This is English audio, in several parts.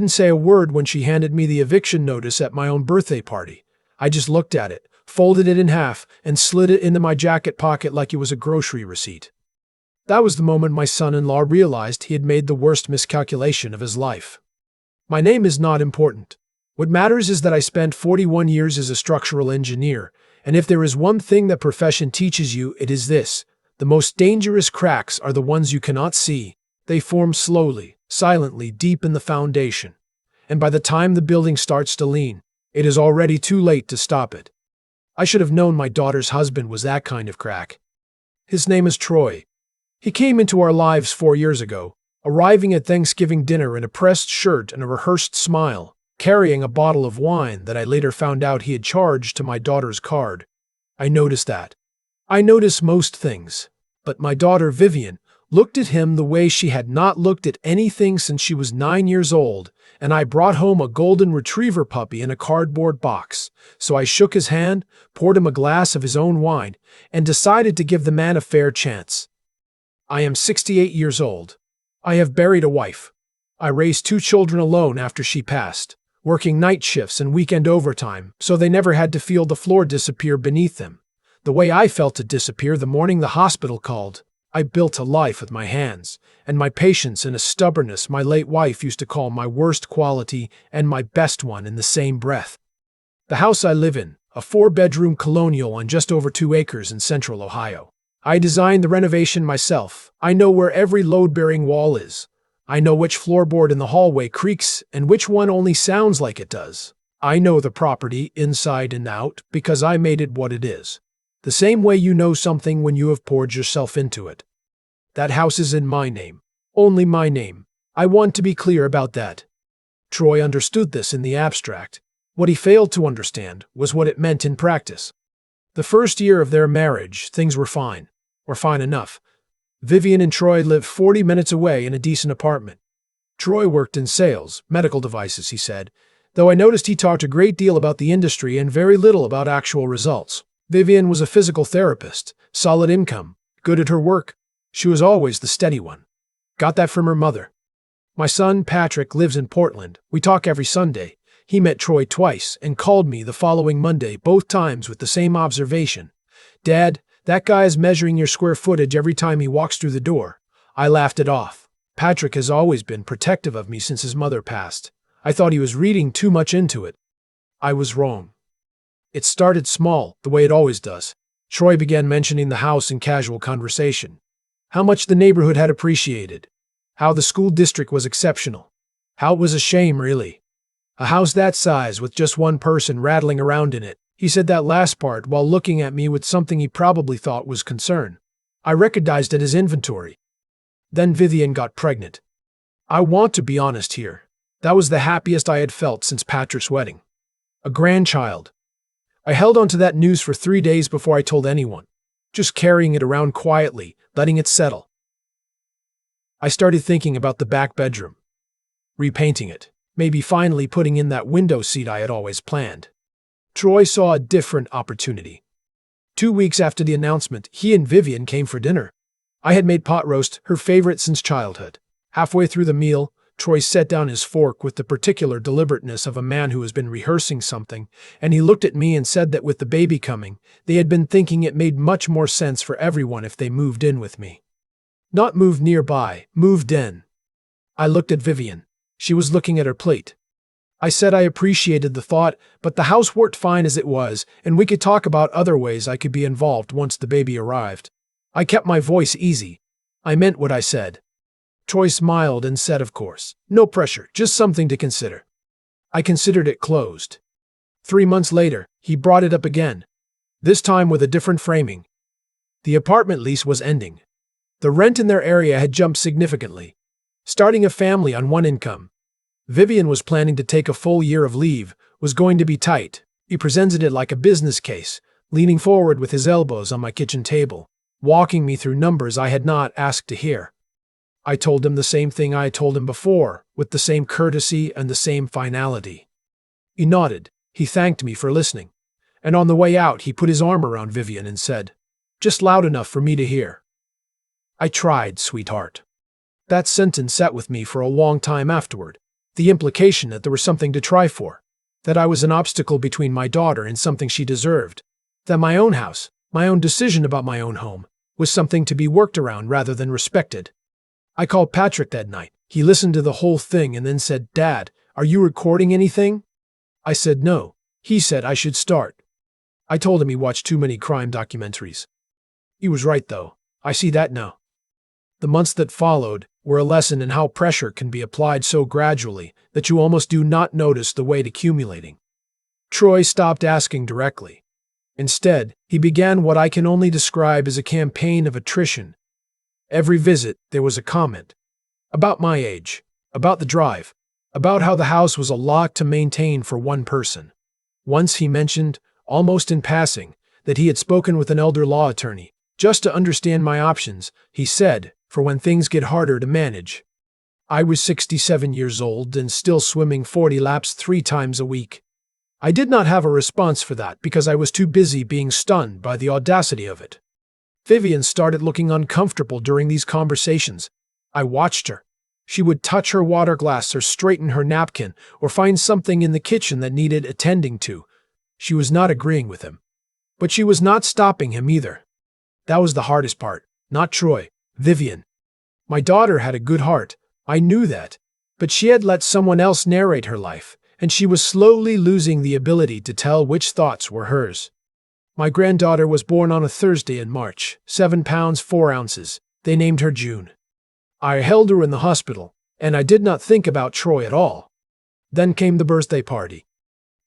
Didn't say a word when she handed me the eviction notice at my own birthday party. I just looked at it, folded it in half, and slid it into my jacket pocket like it was a grocery receipt. That was the moment my son-in-law realized he had made the worst miscalculation of his life. My name is not important. What matters is that I spent 41 years as a structural engineer, and if there is one thing that profession teaches you, it is this: the most dangerous cracks are the ones you cannot see. They form slowly, silently, deep in the foundation. And by the time the building starts to lean, it is already too late to stop it. I should have known my daughter's husband was that kind of crack. His name is Troy. He came into our lives 4 years ago, arriving at Thanksgiving dinner in a pressed shirt and a rehearsed smile, carrying a bottle of wine that I later found out he had charged to my daughter's card. I noticed that. I notice most things, but my daughter Vivian looked at him the way she had not looked at anything since she was 9 years old, and I brought home a golden retriever puppy in a cardboard box. So I shook his hand, poured him a glass of his own wine, and decided to give the man a fair chance. I am 68 years old. I have buried a wife. I raised 2 children alone after she passed, working night shifts and weekend overtime, so they never had to feel the floor disappear beneath them, the way I felt it disappear the morning the hospital called. I built a life with my hands, and my patience and a stubbornness my late wife used to call my worst quality and my best one in the same breath. The house I live in, a 4-bedroom colonial on just over 2 acres in central Ohio. I designed the renovation myself. I know where every load-bearing wall is. I know which floorboard in the hallway creaks and which one only sounds like it does. I know the property inside and out because I made it what it is. The same way you know something when you have poured yourself into it. That house is in my name. Only my name. I want to be clear about that. Troy understood this in the abstract. What he failed to understand was what it meant in practice. The first year of their marriage, things were fine, or fine enough. Vivian and Troy lived 40 minutes away in a decent apartment. Troy worked in sales, medical devices, he said, though I noticed he talked a great deal about the industry and very little about actual results. Vivian was a physical therapist, solid income, good at her work. She was always the steady one. Got that from her mother. My son, Patrick, lives in Portland. We talk every Sunday. He met Troy twice and called me the following Monday, both times with the same observation. "Dad, that guy is measuring your square footage every time he walks through the door." I laughed it off. Patrick has always been protective of me since his mother passed. I thought he was reading too much into it. I was wrong. It started small, the way it always does. Troy began mentioning the house in casual conversation. How much the neighborhood had appreciated. How the school district was exceptional. How it was a shame, really. A house that size with just one person rattling around in it. He said that last part while looking at me with something he probably thought was concern. I recognized it as inventory. Then Vivian got pregnant. I want to be honest here. That was the happiest I had felt since Patrick's wedding. A grandchild. I held on to that news for 3 days before I told anyone, just carrying it around quietly, letting it settle. I started thinking about the back bedroom, repainting it, maybe finally putting in that window seat I had always planned. Troy saw a different opportunity. 2 weeks after the announcement, he and Vivian came for dinner. I had made pot roast, her favorite since childhood. Halfway through the meal, Troy set down his fork with the particular deliberateness of a man who has been rehearsing something, and he looked at me and said that with the baby coming, they had been thinking it made much more sense for everyone if they moved in with me. Not moved nearby, moved in. I looked at Vivian. She was looking at her plate. I said I appreciated the thought, but the house worked fine as it was, and we could talk about other ways I could be involved once the baby arrived. I kept my voice easy. I meant what I said. Troy smiled and said, "Of course. No pressure, just something to consider." I considered it closed. 3 months later, he brought it up again, this time with a different framing. The apartment lease was ending. The rent in their area had jumped significantly. Starting a family on one income. Vivian was planning to take a full year of leave, was going to be tight. He presented it like a business case, leaning forward with his elbows on my kitchen table, walking me through numbers I had not asked to hear. I told him the same thing I had told him before, with the same courtesy and the same finality. He nodded. He thanked me for listening. And on the way out, he put his arm around Vivian and said, "Just loud enough for me to hear." I tried, sweetheart. That sentence sat with me for a long time afterward. The implication that there was something to try for, that I was an obstacle between my daughter and something she deserved, that my own house, my own decision about my own home, was something to be worked around rather than respected. I called Patrick that night. He listened to the whole thing and then said, "Dad, are you recording anything?" I said no. He said I should start. I told him he watched too many crime documentaries. He was right, though. I see that now. The months that followed were a lesson in how pressure can be applied so gradually that you almost do not notice the weight accumulating. Troy stopped asking directly. Instead, he began what I can only describe as a campaign of attrition. Every visit, there was a comment. About my age, about the drive, about how the house was a lot to maintain for one person. Once he mentioned, almost in passing, that he had spoken with an elder law attorney, just to understand my options, he said, for when things get harder to manage. I was 67 years old and still swimming 40 laps 3 times a week. I did not have a response for that because I was too busy being stunned by the audacity of it. Vivian started looking uncomfortable during these conversations. I watched her. She would touch her water glass or straighten her napkin or find something in the kitchen that needed attending to. She was not agreeing with him. But she was not stopping him either. That was the hardest part. Not Troy. Vivian. My daughter had a good heart. I knew that. But she had let someone else narrate her life, and she was slowly losing the ability to tell which thoughts were hers. My granddaughter was born on a Thursday in March, 7 pounds 4 ounces. They named her June. I held her in the hospital, and I did not think about Troy at all. Then came the birthday party.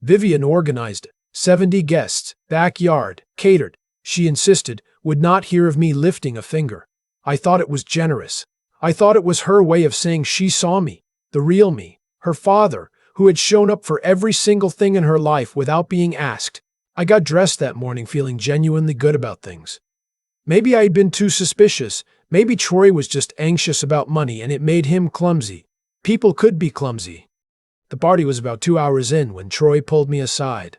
Vivian organized it. 70 guests, backyard, catered. She insisted, would not hear of me lifting a finger. I thought it was generous. I thought it was her way of saying she saw me, the real me, her father, who had shown up for every single thing in her life without being asked. I got dressed that morning feeling genuinely good about things. Maybe I had been too suspicious. Maybe Troy was just anxious about money and it made him clumsy. People could be clumsy. The party was about 2 hours in when Troy pulled me aside.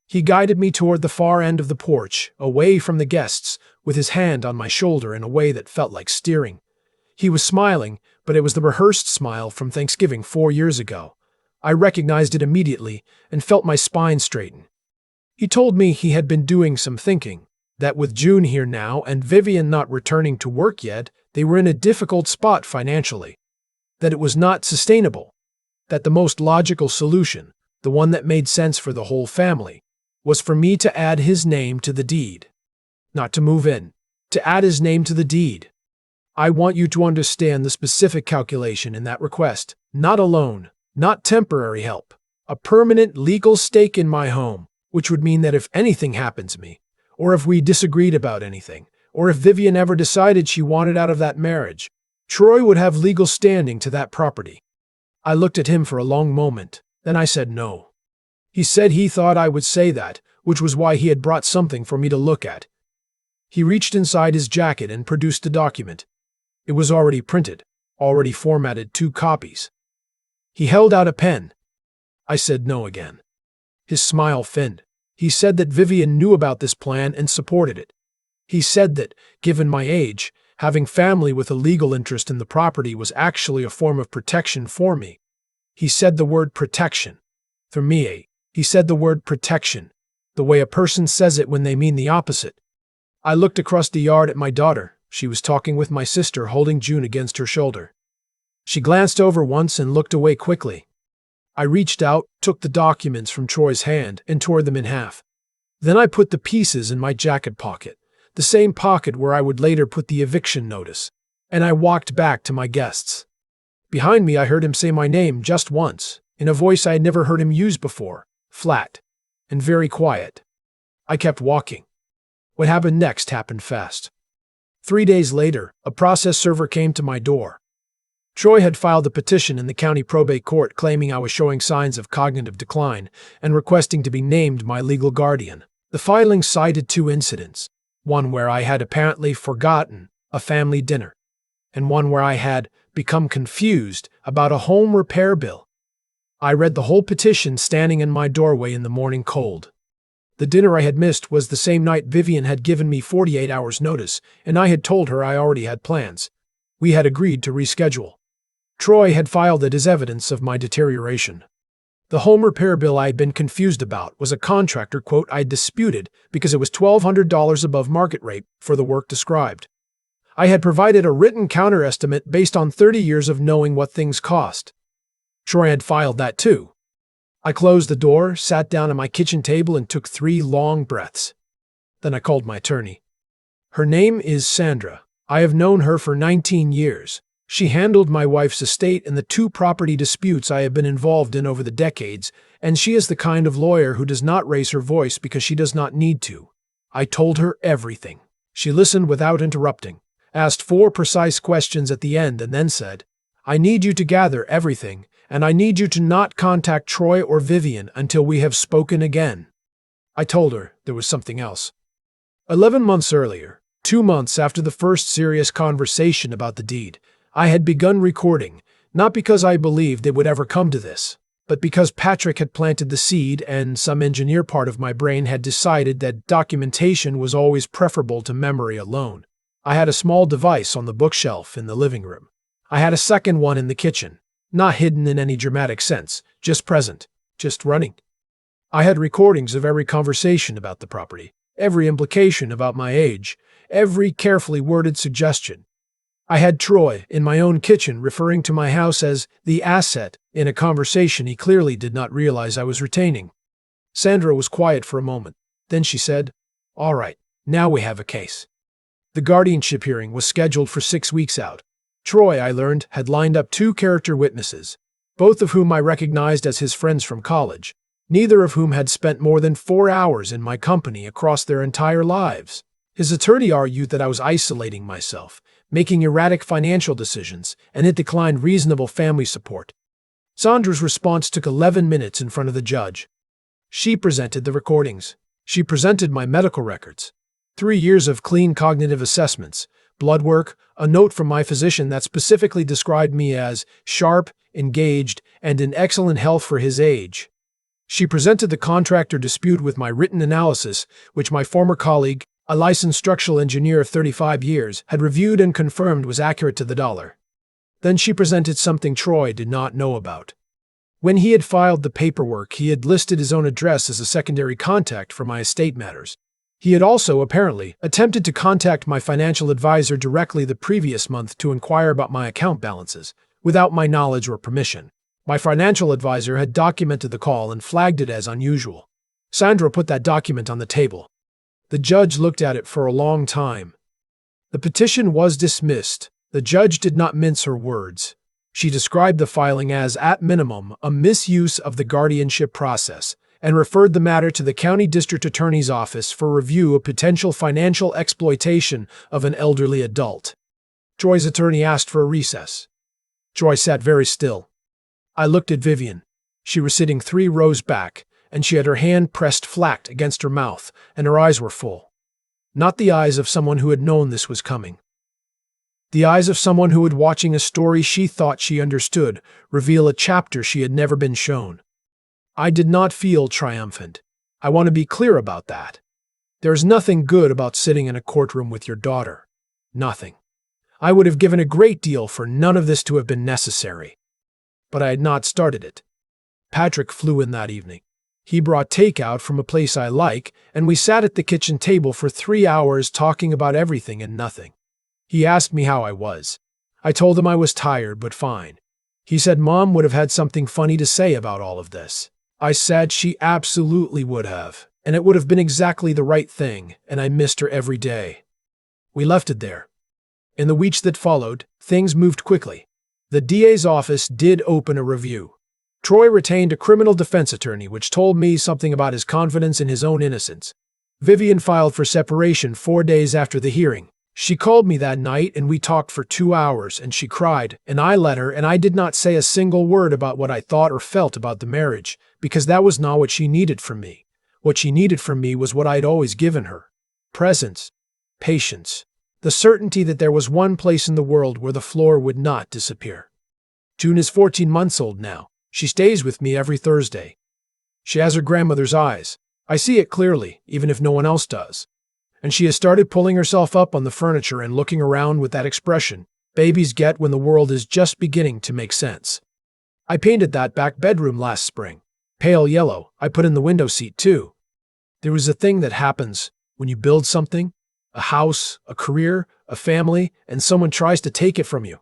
He guided me toward the far end of the porch, away from the guests, with his hand on my shoulder in a way that felt like steering. He was smiling, but it was the rehearsed smile from Thanksgiving 4 years ago. I recognized it immediately and felt my spine straighten. He told me he had been doing some thinking, that with June here now and Vivian not returning to work yet, they were in a difficult spot financially. That it was not sustainable. That the most logical solution, the one that made sense for the whole family, was for me to add his name to the deed. Not to move in, to add his name to the deed. I want you to understand the specific calculation in that request. Not a loan, not temporary help. A permanent legal stake in my home, which would mean that if anything happened to me, or if we disagreed about anything, or if Vivian ever decided she wanted out of that marriage, Troy would have legal standing to that property. I looked at him for a long moment, then I said no. He said he thought I would say that, which was why he had brought something for me to look at. He reached inside his jacket and produced a document. It was already printed, already formatted 2 copies. He held out a pen. I said no again. His smile thinned. He said that Vivian knew about this plan and supported it. He said that, given my age, having family with a legal interest in the property was actually a form of protection for me. He said the word protection. For me, he said the word protection, the way a person says it when they mean the opposite. I looked across the yard at my daughter. She was talking with my sister, holding June against her shoulder. She glanced over once and looked away quickly. I reached out, took the documents from Troy's hand, and tore them in half. Then I put the pieces in my jacket pocket, the same pocket where I would later put the eviction notice, and I walked back to my guests. Behind me I heard him say my name just once, in a voice I had never heard him use before, flat and very quiet. I kept walking. What happened next happened fast. 3 days later, a process server came to my door. Troy had filed a petition in the county probate court claiming I was showing signs of cognitive decline and requesting to be named my legal guardian. The filing cited 2 incidents, one where I had apparently forgotten a family dinner, and one where I had become confused about a home repair bill. I read the whole petition standing in my doorway in the morning cold. The dinner I had missed was the same night Vivian had given me 48 hours notice, and I had told her I already had plans. We had agreed to reschedule. Troy had filed it as evidence of my deterioration. The home repair bill I had been confused about was a contractor quote I disputed because it was $1,200 above market rate for the work described. I had provided a written counter-estimate based on 30 years of knowing what things cost. Troy had filed that too. I closed the door, sat down at my kitchen table, and took 3 long breaths. Then I called my attorney. Her name is Sandra. I have known her for 19 years. She handled my wife's estate and the 2 property disputes I have been involved in over the decades, and she is the kind of lawyer who does not raise her voice because she does not need to. I told her everything. She listened without interrupting, asked 4 precise questions at the end, and then said, I need you to gather everything, and I need you to not contact Troy or Vivian until we have spoken again. I told her there was something else. 11 months earlier, 2 months after the first serious conversation about the deed, I had begun recording, not because I believed it would ever come to this, but because Patrick had planted the seed and some engineer part of my brain had decided that documentation was always preferable to memory alone. I had a small device on the bookshelf in the living room. I had a second one in the kitchen, not hidden in any dramatic sense, just present, just running. I had recordings of every conversation about the property, every implication about my age, every carefully worded suggestion. I had Troy in my own kitchen referring to my house as the asset in a conversation he clearly did not realize I was retaining. Sandra was quiet for a moment. Then she said, All right, now we have a case. The guardianship hearing was scheduled for 6 weeks out. Troy, I learned, had lined up 2 character witnesses, both of whom I recognized as his friends from college, neither of whom had spent more than 4 hours in my company across their entire lives. His attorney argued that I was isolating myself, making erratic financial decisions, and it declined reasonable family support. Sandra's response took 11 minutes in front of the judge. She presented the recordings. She presented my medical records. 3 years of clean cognitive assessments, blood work, a note from my physician that specifically described me as sharp, engaged, and in excellent health for his age. She presented the contractor dispute with my written analysis, which my former colleague, a licensed structural engineer of 35 years, had reviewed and confirmed was accurate to the dollar. Then she presented something Troy did not know about. When he had filed the paperwork, he had listed his own address as a secondary contact for my estate matters. He had also, apparently, attempted to contact my financial advisor directly the previous month to inquire about my account balances, without my knowledge or permission. My financial advisor had documented the call and flagged it as unusual. Sandra put that document on the table. The judge looked at it for a long time. The petition was dismissed. The judge did not mince her words. She described the filing as, at minimum, a misuse of the guardianship process, and referred the matter to the county district attorney's office for review of potential financial exploitation of an elderly adult. Troy's attorney asked for a recess. Troy sat very still. I looked at Vivian. She was sitting 3 rows back, and she had her hand pressed flat against her mouth, and her eyes were full. Not the eyes of someone who had known this was coming. The eyes of someone who had, watching a story she thought she understood, reveal a chapter she had never been shown. I did not feel triumphant. I want to be clear about that. There is nothing good about sitting in a courtroom with your daughter. Nothing. I would have given a great deal for none of this to have been necessary. But I had not started it. Patrick flew in that evening. He brought takeout from a place I like, and we sat at the kitchen table for 3 hours talking about everything and nothing. He asked me how I was. I told him I was tired but fine. He said Mom would have had something funny to say about all of this. I said she absolutely would have, and it would have been exactly the right thing, and I missed her every day. We left it there. In the weeks that followed, things moved quickly. The DA's office did open a review. Troy retained a criminal defense attorney, which told me something about his confidence in his own innocence. Vivian filed for separation 4 days after the hearing. She called me that night and we talked for 2 hours, and she cried, and I let her, and I did not say a single word about what I thought or felt about the marriage, because that was not what she needed from me. What she needed from me was what I had always given her. Presence. Patience. The certainty that there was one place in the world where the floor would not disappear. June is 14 months old now. She stays with me every Thursday. She has her grandmother's eyes. I see it clearly, even if no one else does. And she has started pulling herself up on the furniture and looking around with that expression, babies get when the world is just beginning to make sense. I painted that back bedroom last spring. Pale yellow. I put in the window seat too. There was a thing that happens when you build something, a house, a career, a family, and someone tries to take it from you.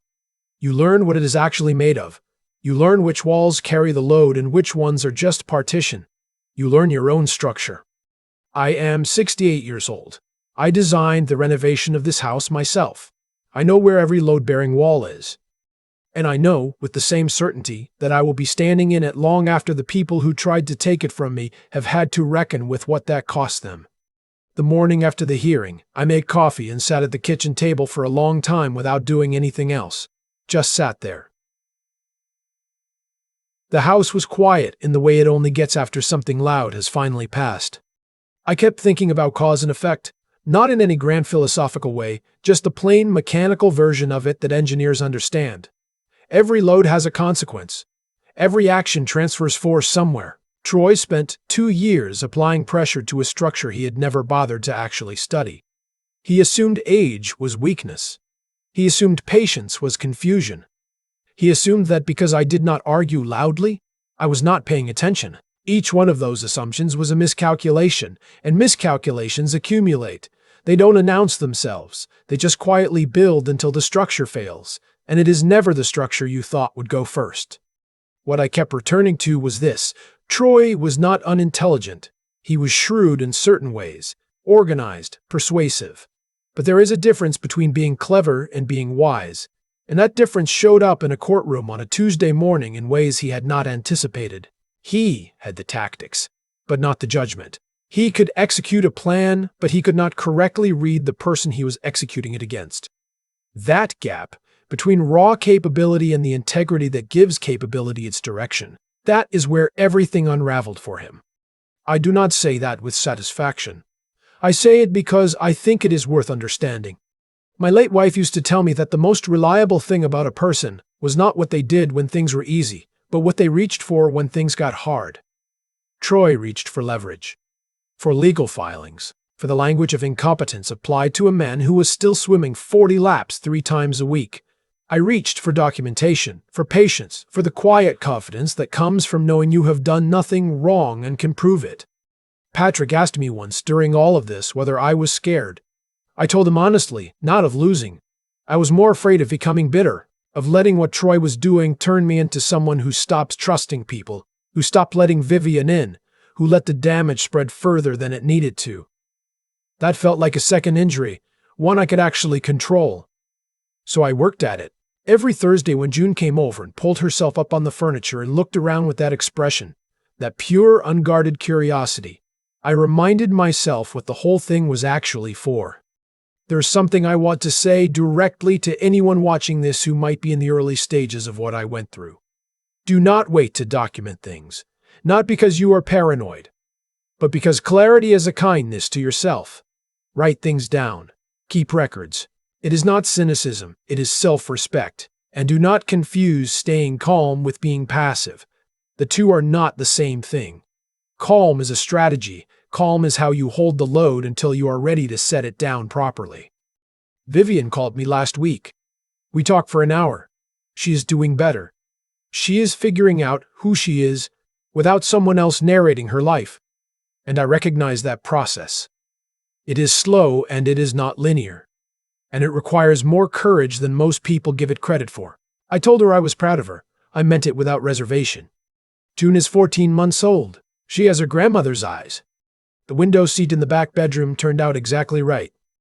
You learn what it is actually made of. You learn which walls carry the load and which ones are just partition. You learn your own structure. I am 68 years old. I designed the renovation of this house myself. I know where every load-bearing wall is. And I know, with the same certainty, that I will be standing in it long after the people who tried to take it from me have had to reckon with what that cost them. The morning after the hearing, I made coffee and sat at the kitchen table for a long time without doing anything else. Just sat there. The house was quiet in the way it only gets after something loud has finally passed. I kept thinking about cause and effect, not in any grand philosophical way, just the plain mechanical version of it that engineers understand. Every load has a consequence. Every action transfers force somewhere. Troy spent 2 years applying pressure to a structure he had never bothered to actually study. He assumed age was weakness. He assumed patience was confusion. He assumed that because I did not argue loudly, I was not paying attention. Each one of those assumptions was a miscalculation, and miscalculations accumulate. They don't announce themselves. They just quietly build until the structure fails, and it is never the structure you thought would go first. What I kept returning to was this. Troy was not unintelligent. He was shrewd in certain ways, organized, persuasive. But there is a difference between being clever and being wise, and that difference showed up in a courtroom on a Tuesday morning in ways he had not anticipated. He had the tactics, but not the judgment. He could execute a plan, but he could not correctly read the person he was executing it against. That gap between raw capability and the integrity that gives capability its direction, that is where everything unraveled for him. I do not say that with satisfaction. I say it because I think it is worth understanding. My late wife used to tell me that the most reliable thing about a person was not what they did when things were easy, but what they reached for when things got hard. Troy reached for leverage, for legal filings, for the language of incompetence applied to a man who was still swimming 40 laps 3 times a week. I reached for documentation, for patience, for the quiet confidence that comes from knowing you have done nothing wrong and can prove it. Patrick asked me once during all of this whether I was scared. I told him honestly, not of losing. I was more afraid of becoming bitter, of letting what Troy was doing turn me into someone who stopped trusting people, who stopped letting Vivian in, who let the damage spread further than it needed to. That felt like a second injury, one I could actually control. So I worked at it. Every Thursday when June came over and pulled herself up on the furniture and looked around with that expression, that pure, unguarded curiosity, I reminded myself what the whole thing was actually for. There's something I want to say directly to anyone watching this who might be in the early stages of what I went through. Do not wait to document things, not because you are paranoid, but because clarity is a kindness to yourself. Write things down. Keep records. It is not cynicism, it is self-respect. And do not confuse staying calm with being passive. The two are not the same thing. Calm is a strategy. Calm is how you hold the load until you are ready to set it down properly. Vivian called me last week. We talked for an hour. She is doing better. She is figuring out who she is without someone else narrating her life. And I recognize that process. It is slow and it is not linear. And it requires more courage than most people give it credit for. I told her I was proud of her. I meant it without reservation. June is 14 months old. She has her grandmother's eyes. The window seat in the back bedroom turned out exactly right.